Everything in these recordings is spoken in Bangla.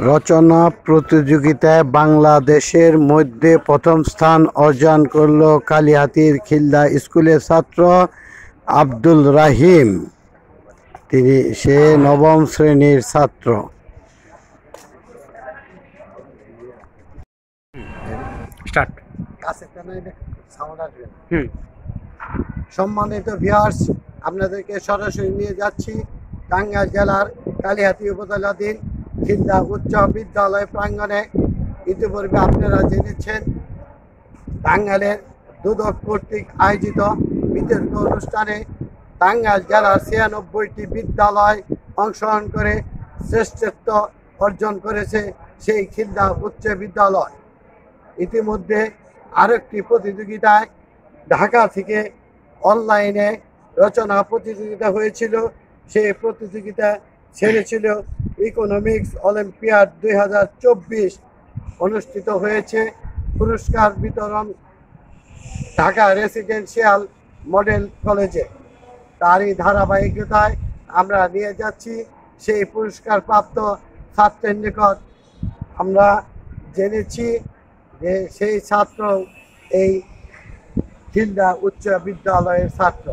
রচনা প্রতিযোগিতায় বাংলাদেশের মধ্যে প্রথম স্থান অর্জন করল কালিহাতীর খিলদা স্কুলের ছাত্র আব্দুল রহিম। সে নবম শ্রেণীর ছাত্র। সম্মানিত ভিউয়ার্স, আপনাদেরকে সরাসরি নিয়ে যাচ্ছি টাঙ্গাইল জেলার কালিহাতী উপজেলাধীন খিলদা উচ্চ বিদ্যালয় প্রাঙ্গণে। ইতিপূর্বে আপনারা জেনেছেন টাঙ্গাইলের দুদক কর্তৃক আয়োজিত বিতর্ক অনুষ্ঠানে টাঙ্গাইল জেলার ৯৬টি বিদ্যালয় অংশগ্রহণ করে শ্রেষ্ঠত্ব অর্জন করেছে সেই খিলদা উচ্চ বিদ্যালয়। ইতিমধ্যে আরেকটি প্রতিযোগিতায় ঢাকা থেকে অনলাইনে রচনা প্রতিযোগিতা হয়েছিল। সেই প্রতিযোগিতা ছেড়েছিল ইকোনমিক্স অলিম্পিয়াড ২০২৪ অনুষ্ঠিত হয়েছে। পুরস্কার বিতরণ ঢাকা রেসিডেন্সিয়াল মডেল কলেজে। তারই ধারাবাহিকতায় আমরা নিয়ে যাচ্ছি সেই পুরস্কারপ্রাপ্ত ছাত্রের নিকট। আমরা জেনেছি যে সেই ছাত্র এই খিলদা উচ্চ বিদ্যালয়ের ছাত্র।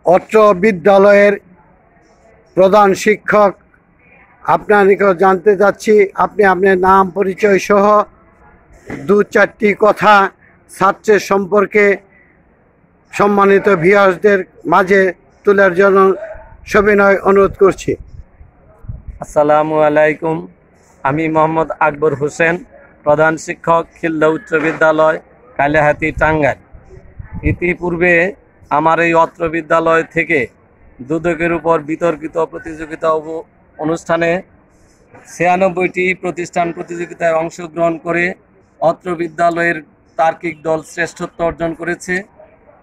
অত্র বিদ্যালয়ের প্রধান শিক্ষক আপনার নিকট জানতে চাচ্ছি, আপনি আপনার নাম পরিচয় সহ দু চারটি কথা ছাত্রের সম্পর্কে সম্মানিত ভিউয়ার্সদের মাঝে তোলার জন্য সবিনয় অনুরোধ করছি। আসসালামু আলাইকুম। আমি মোহাম্মদ আকবর হোসেন, প্রধান শিক্ষক খিলদা উচ্চ বিদ্যালয় কালিহাতী টাঙ্গাইল। ইতিপূর্বে আমার এই অত্র বিদ্যালয় থেকে দুদকের উপর বিতর্কিত প্রতিযোগিতা অনুষ্ঠানে ৯৬টি প্রতিষ্ঠান প্রতিযোগিতায় অংশগ্রহণ করে অত্র বিদ্যালয়ের তার্কিক দল শ্রেষ্ঠত্ব অর্জন করেছে।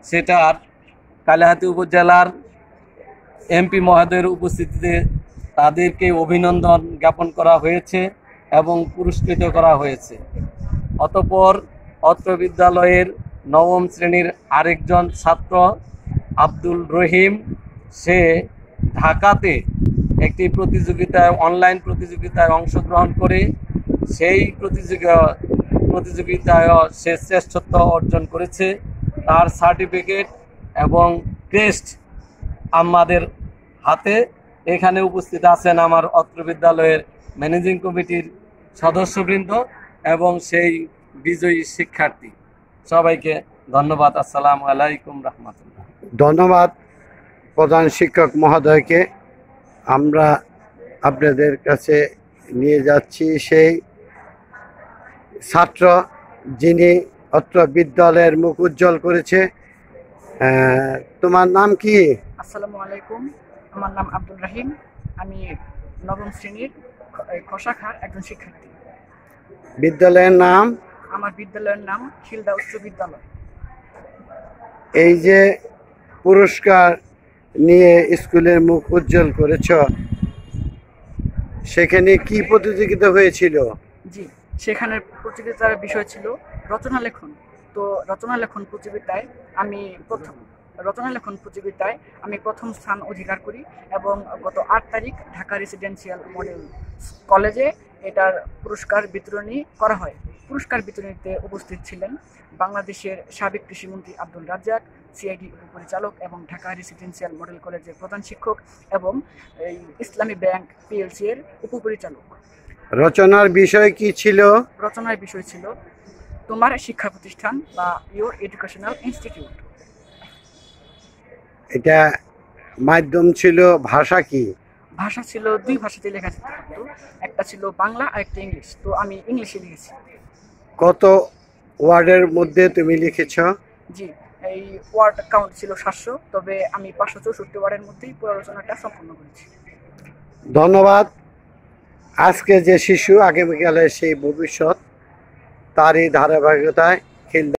সেটার কালিহাতী উপজেলার এমপি মহোদয়ের উপস্থিতিতে তাদেরকে অভিনন্দন জ্ঞাপন করা হয়েছে এবং পুরস্কৃত করা হয়েছে। অতঃপর অত্র বিদ্যালয়ের নবম শ্রেণীর আরেকজন ছাত্র আব্দুল রহিম, সে ঢাকাতে একটি প্রতিযোগিতায় অনলাইন প্রতিযোগিতায় অংশগ্রহণ করে সেই প্রতিযোগিতায় সে শ্রেষ্ঠত্ব অর্জন করেছে। তার সার্টিফিকেট এবং ক্রেস্ট আমাদের হাতে। এখানে উপস্থিত আছেন আমার অত্র বিদ্যালয়ের ম্যানেজিং কমিটির সদস্যবৃন্দ এবং সেই বিজয়ী শিক্ষার্থী। সবাইকে ধন্যবাদ। আসসালামু আলাইকুম রহমতুল্লাহ। ধন্যবাদ প্রধান শিক্ষক মহোদয়কে। আমরা আপনাদের কাছে নিয়ে যাচ্ছি সেই ছাত্র যিনি অত্র বিদ্যালয়ের মুখ উজ্জ্বল করেছে। তোমার নাম কি? আসসালামু আলাইকুম, আমার নাম আব্দুল রহিম। আমি নবম শ্রেণীর খ শাখার একজন শিক্ষার্থী। বিদ্যালয়ের নাম? আমার বিদ্যালয়ের নাম খিলদা উচ্চ বিদ্যালয়। এই যে পুরস্কার নিয়ে স্কুলের মুখ উজ্জ্বল করেছ, সেখানে কি প্রতিযোগিতা হয়েছিল? জি, সেখানে প্রতিযোগিতার বিষয় ছিল রচনা লেখন। তো রচনা লেখন প্রতিযোগিতায় আমি প্রথম স্থান অধিকার করি এবং গত ৮ তারিখ ঢাকা রেসিডেন্সিয়াল মডেল কলেজে এটার পুরস্কার বিতরণী করা হয়। পুরস্কার বিতরণীতে উপস্থিত ছিলেন বাংলাদেশের সাবেক কৃষিমন্ত্রী আব্দুল রাজ্জাক, সিআইডি উপপরিচালক এবং ঢাকা রেসিডেন্সিয়াল মডেল কলেজের প্রধান শিক্ষক এবং এই ইসলামী ব্যাংক পিএলসি এর উপপরিচালক। রচনার বিষয় কি ছিল? রচনার বিষয় ছিল তোমার শিক্ষা প্রতিষ্ঠান বা ইউর এডুকেশনাল ইনস্টিটিউট। এটা মাধ্যম ছিল, ভাষা কি? ভাষা ছিল ২ ভাষাতে লেখা যেতে পারতো, একটা ছিল বাংলা আর একটা ইংলিশ। তো আমি ইংলিশে লিখেছি। কত ওয়ার্ডের মধ্যে তুমি লিখেছ? জি, এই ওয়ার্ড কাউন্ট ছিল ৭০০, তবে আমি ৫৬৪ ওয়ার্ডের মধ্যেই পুরো রচনাটা সম্পন্ন করেছি। ধন্যবাদ। আজকে যে শিশু আগামীকালের সেই ভবিষ্যৎ, তারই ধারাবাহিকতায় খিলদা